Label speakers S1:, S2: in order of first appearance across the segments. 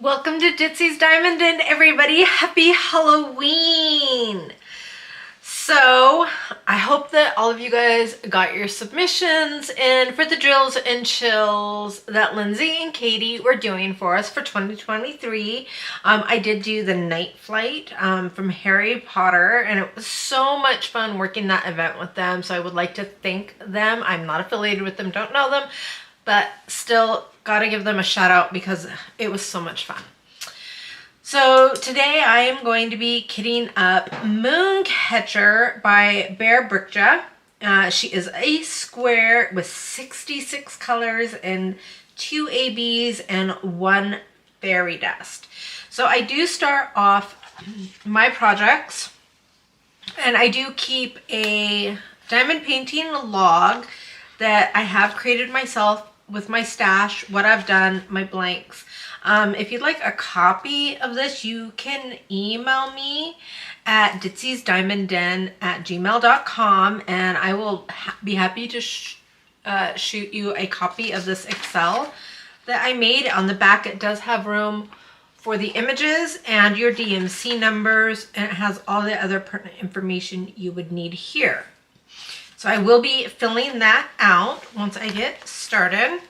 S1: Welcome to Ditzy's Diamond and everybody, happy Halloween! So, I hope that all of you guys got your submissions in for the drills and chills that Lindsay and Katie were doing for us for 2023. I did do the night flight from Harry Potter, and it was so much fun working that event with them, so I would like to thank them. I'm not affiliated with them, don't know them, but still gotta give them a shout out because it was so much fun. So today I am going to be kitting up Mooncatcher by Bear Brickja. She is a square with 66 colors and 2 ABs and 1 fairy dust. So I do start off my projects, and I do keep a diamond painting log that I have created myself with my stash, what I've done, my blanks. If you'd like a copy of this, you can email me at ditzy'sdiamondden@gmail.com, and I will be happy to shoot you a copy of this Excel that I made. On the back, it does have room for the images and your DMC numbers, and it has all the other pertinent information you would need here. So I will be filling that out once I get started.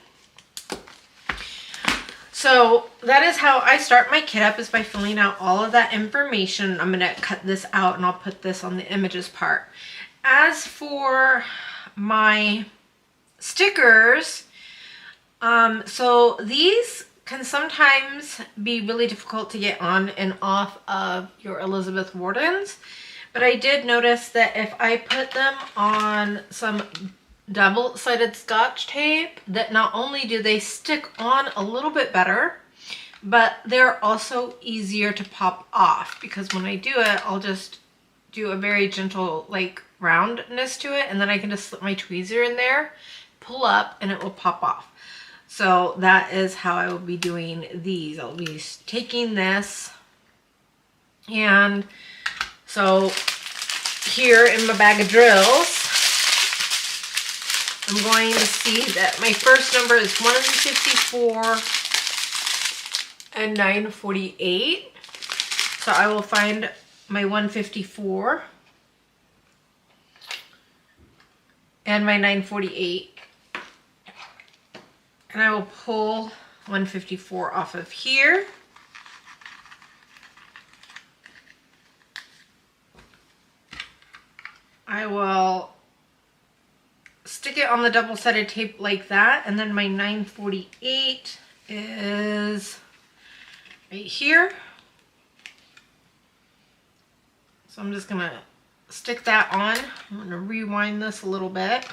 S1: So that is how I start my kit up, is by filling out all of that information. I'm going to cut this out and I'll put this on the images part. As for my stickers, so these can sometimes be really difficult to get on and off of your Elizabeth Wardens. But I did notice that if I put them on some double-sided Scotch tape, that not only do they stick on a little bit better, but they're also easier to pop off, because when I do it, I'll just do a very gentle like roundness to it, and then I can just slip my tweezer in there, pull up, and it will pop off. So that is how I will be doing these. I'll be taking this, and so here in my bag of drills, I'm going to see that my first number is 154 and 948. So I will find my 154 and my 948. And I will pull 154 off of here. I will stick it on the double-sided tape like that, and then my 948 is right here. So I'm just gonna stick that on. I'm gonna rewind this a little bit.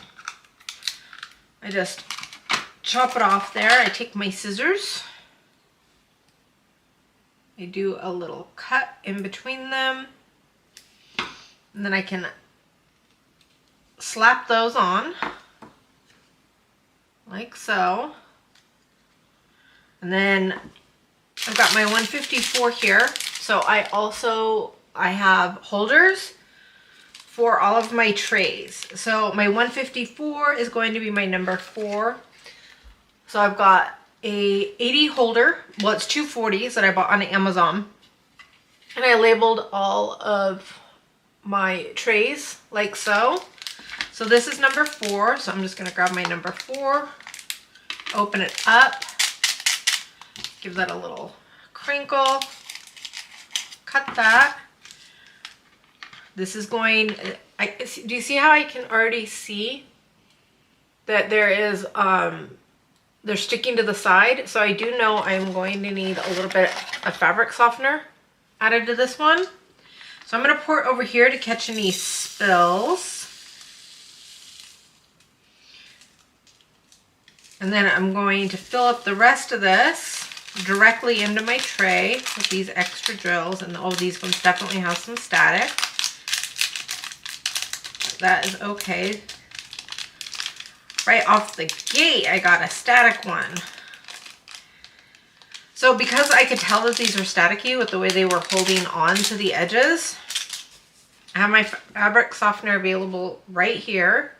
S1: I just chop it off there. I take my scissors. I do a little cut in between them, and then I can slap those on like so. And then I've got my 154 here. So I have holders for all of my trays. So my 154 is going to be my number 4. So I've got a 80 holder. Well, it's 240s that I bought on Amazon. And I labeled all of my trays like so. So this is number 4, so I'm just going to grab my number 4, open it up, give that a little crinkle, cut that. This is going, do you see how I can already see that there is, they're sticking to the side? So I do know I'm going to need a little bit of fabric softener added to this one. So I'm going to pour it over here to catch any spills. And then I'm going to fill up the rest of this directly into my tray with these extra drills. And all of these ones definitely have some static. That is okay. Right off the gate, I got a static one. So because I could tell that these were staticky with the way they were holding on to the edges, I have my fabric softener available right here.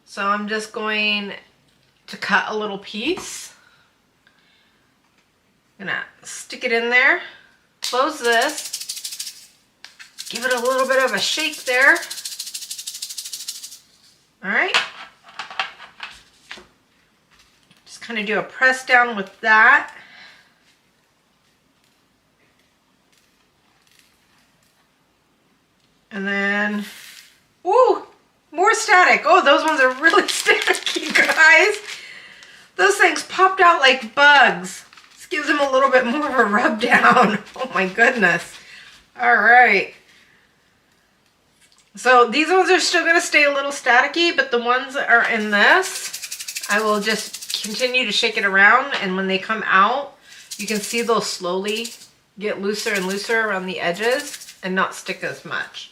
S1: So I'm just going to cut a little piece Gonna stick it in there, close this, give it a little bit of a shake there. All right. Just kind of do a press down with that. And then, ooh, more static. Oh, those ones are really staticky, guys. Those things popped out like bugs. This gives them a little bit more of a rub down. Oh my goodness. All right. So these ones are still going to stay a little staticky, but the ones that are in this, I will just continue to shake it around, and when they come out, you can see they'll slowly get looser and looser around the edges and not stick as much.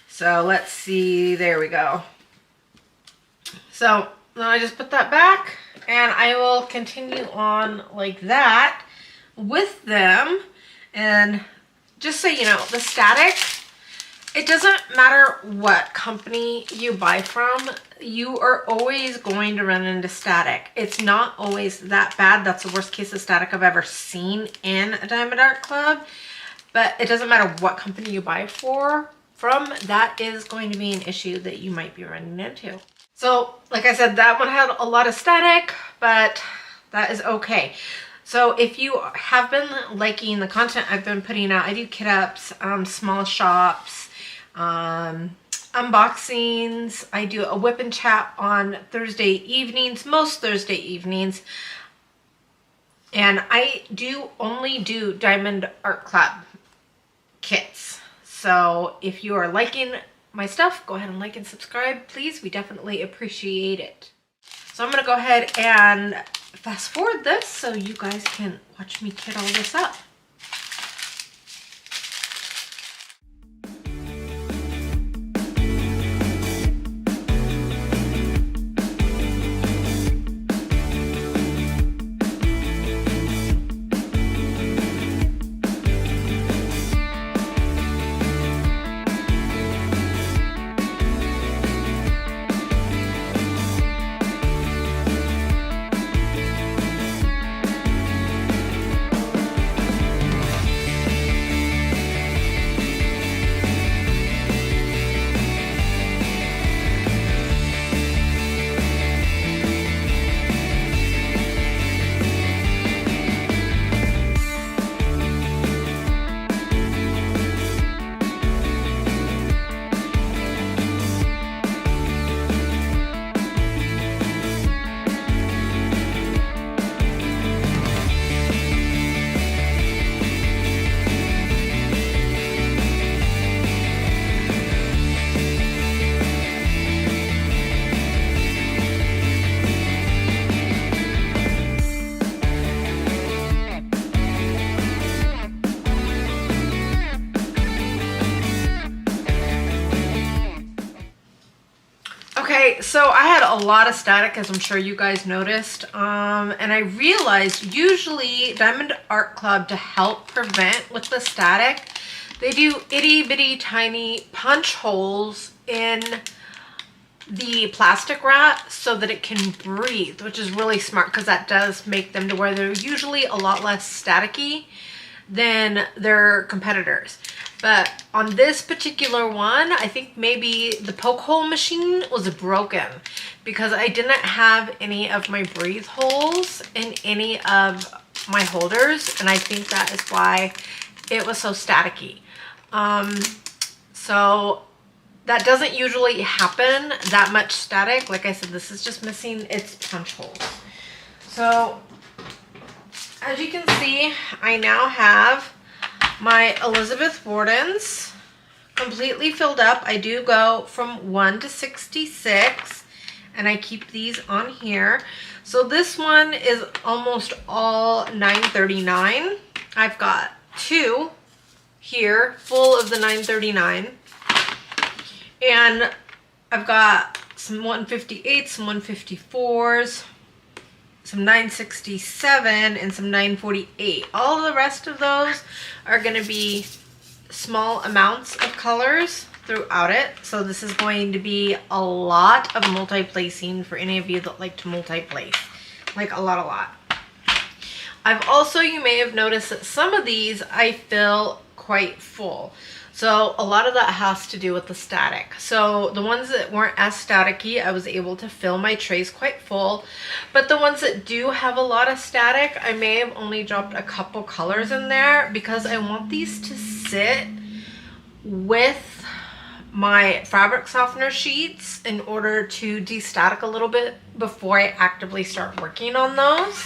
S1: So let's see, there we go. So then I just put that back, and I will continue on like that with them. And just so you know, the static, it doesn't matter what company you buy from, you are always going to run into static. It's not always that bad. That's the worst case of static I've ever seen in a Diamond Art Club. But it doesn't matter what company you buy from, that is going to be an issue that you might be running into. So like I said, that one had a lot of static, but that is okay. So if you have been liking the content I've been putting out, I do kit ups, small shops, unboxings. I do a whip and chat on Thursday evenings, most Thursday evenings. And I do only do Diamond Art Club kits. So if you are liking my stuff, go ahead and like and subscribe, please. We definitely appreciate it. So I'm going to go ahead and fast forward this so you guys can watch me kit all this up. Okay, so I had a lot of static, as I'm sure you guys noticed, and I realized usually Diamond Art Club, to help prevent with the static, they do itty bitty tiny punch holes in the plastic wrap so that it can breathe, which is really smart because that does make them to where they're usually a lot less staticky than their competitors. But on this particular one, I think maybe the poke hole machine was broken because I didn't have any of my breathe holes in any of my holders, and I think that is why it was so staticky. So that doesn't usually happen, that much static. Like I said, this is just missing its punch holes. So as you can see, I now have my Elizabeth Wardens completely filled up. I do go from 1 to 66, and I keep these on here. So this one is almost all $9.39. I've got 2 here full of the $9.39, and I've got some 158s, some 154s, some 967, and some 948. All of the rest of those are going to be small amounts of colors throughout it. So this is going to be a lot of multi-placing for any of you that like to multi-place. Like a lot. I've also, you may have noticed that some of these I fill quite full. So a lot of that has to do with the static. So the ones that weren't as staticky, I was able to fill my trays quite full. But the ones that do have a lot of static, I may have only dropped a couple colors in there because I want these to sit with my fabric softener sheets in order to de-static a little bit before I actively start working on those.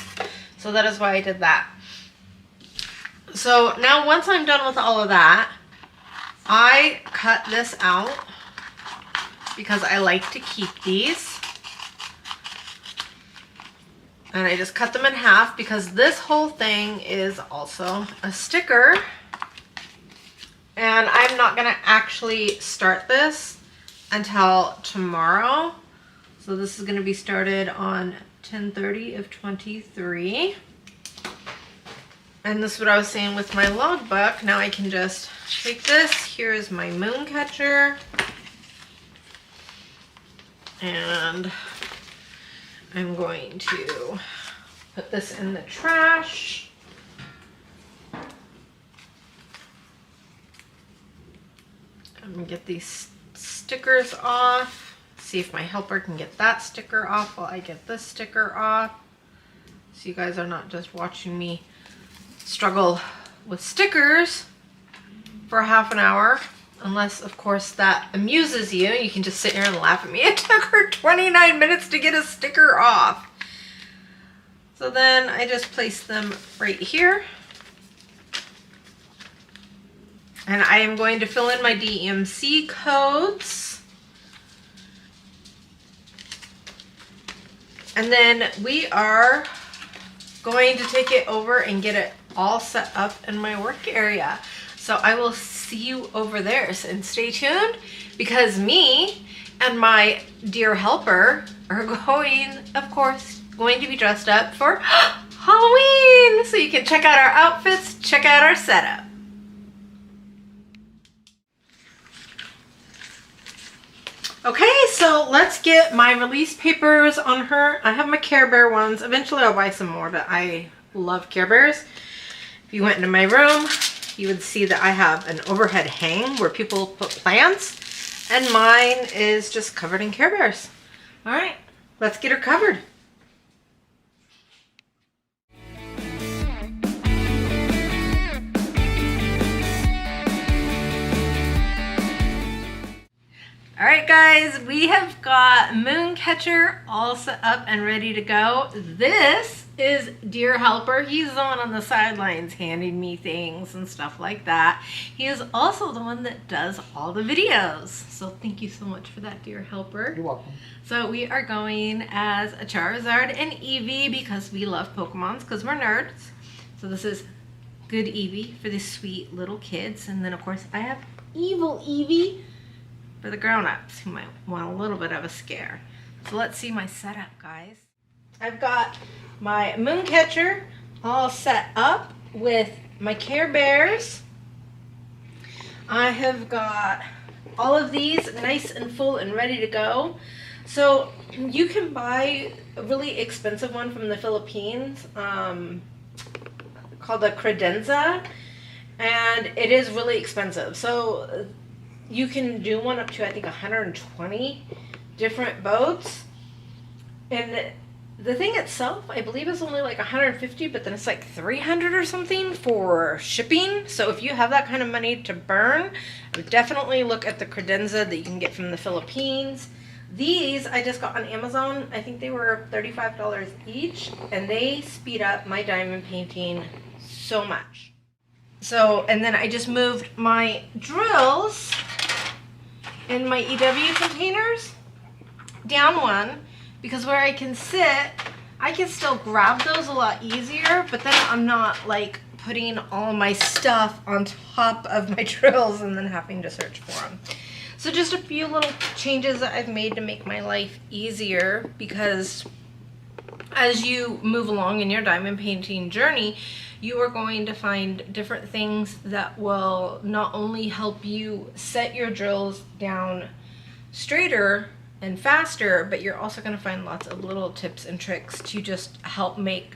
S1: So that is why I did that. So now once I'm done with all of that, I cut this out because I like to keep these. And I just cut them in half because this whole thing is also a sticker. And I'm not going to actually start this until tomorrow. So this is going to be started on 10/30 of 23. And this is what I was saying with my logbook. Now I can just take this. Here is my moon catcher. And I'm going to put this in the trash. I'm gonna get these stickers off. See if my helper can get that sticker off while I get this sticker off. So you guys are not just watching me struggle with stickers for half an hour. Unless, of course, that amuses you. You can just sit here and laugh at me. It took her 29 minutes to get a sticker off. So then I just place them right here. And I am going to fill in my DMC codes. And then we are going to take it over and get it all set up in my work area. So I will see you over there, and stay tuned because me and my dear helper are going, of course, going to be dressed up for Halloween. So you can check out our outfits, check out our setup. Okay, so let's get my release papers on her. I have my Care Bear ones. Eventually I'll buy some more, but I love Care Bears. If you went into my room, you would see that I have an overhead hang where people put plants, and mine is just covered in Care Bears. All right, let's get her covered. All right, guys, we have got Mooncatcher all set up and ready to go. This is Dear Helper. He's the one on the sidelines handing me things and stuff like that. He is also the one that does all the videos. So thank you so much for that, Dear Helper.
S2: You're welcome.
S1: So we are going as a Charizard and Eevee because we love Pokemons, because we're nerds. So this is good Eevee for the sweet little kids. And then, of course, I have evil Eevee for the grown-ups who might want a little bit of a scare. So let's see my setup, guys. I've got my Mooncatcher all set up with my Care Bears. I have got all of these nice and full and ready to go. So you can buy a really expensive one from the Philippines called a credenza, and it is really expensive. So you can do one up to, I think, 120 different boats. And the thing itself, I believe, is only like 150, but then it's like 300 or something for shipping. So if you have that kind of money to burn, I would definitely look at the credenza that you can get from the Philippines. These I just got on Amazon. I think they were $35 each, and they speed up my diamond painting so much. So, and then I just moved my drills in my EW containers down one, because where I can sit, I can still grab those a lot easier, but then I'm not like putting all my stuff on top of my drills and then having to search for them. So just a few little changes that I've made to make my life easier, because as you move along in your diamond painting journey, you are going to find different things that will not only help you set your drills down straighter and faster, but you're also going to find lots of little tips and tricks to just help make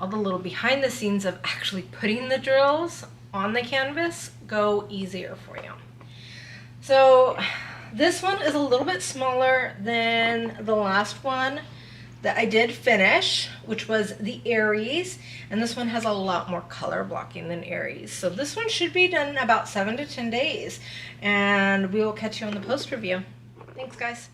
S1: all the little behind the scenes of actually putting the drills on the canvas go easier for you. So this one is a little bit smaller than the last one that I did finish, which was the Aries, and this one has a lot more color blocking than Aries. So this one should be done in about 7 to 10 days, and we will catch you on the post review. Thanks, guys.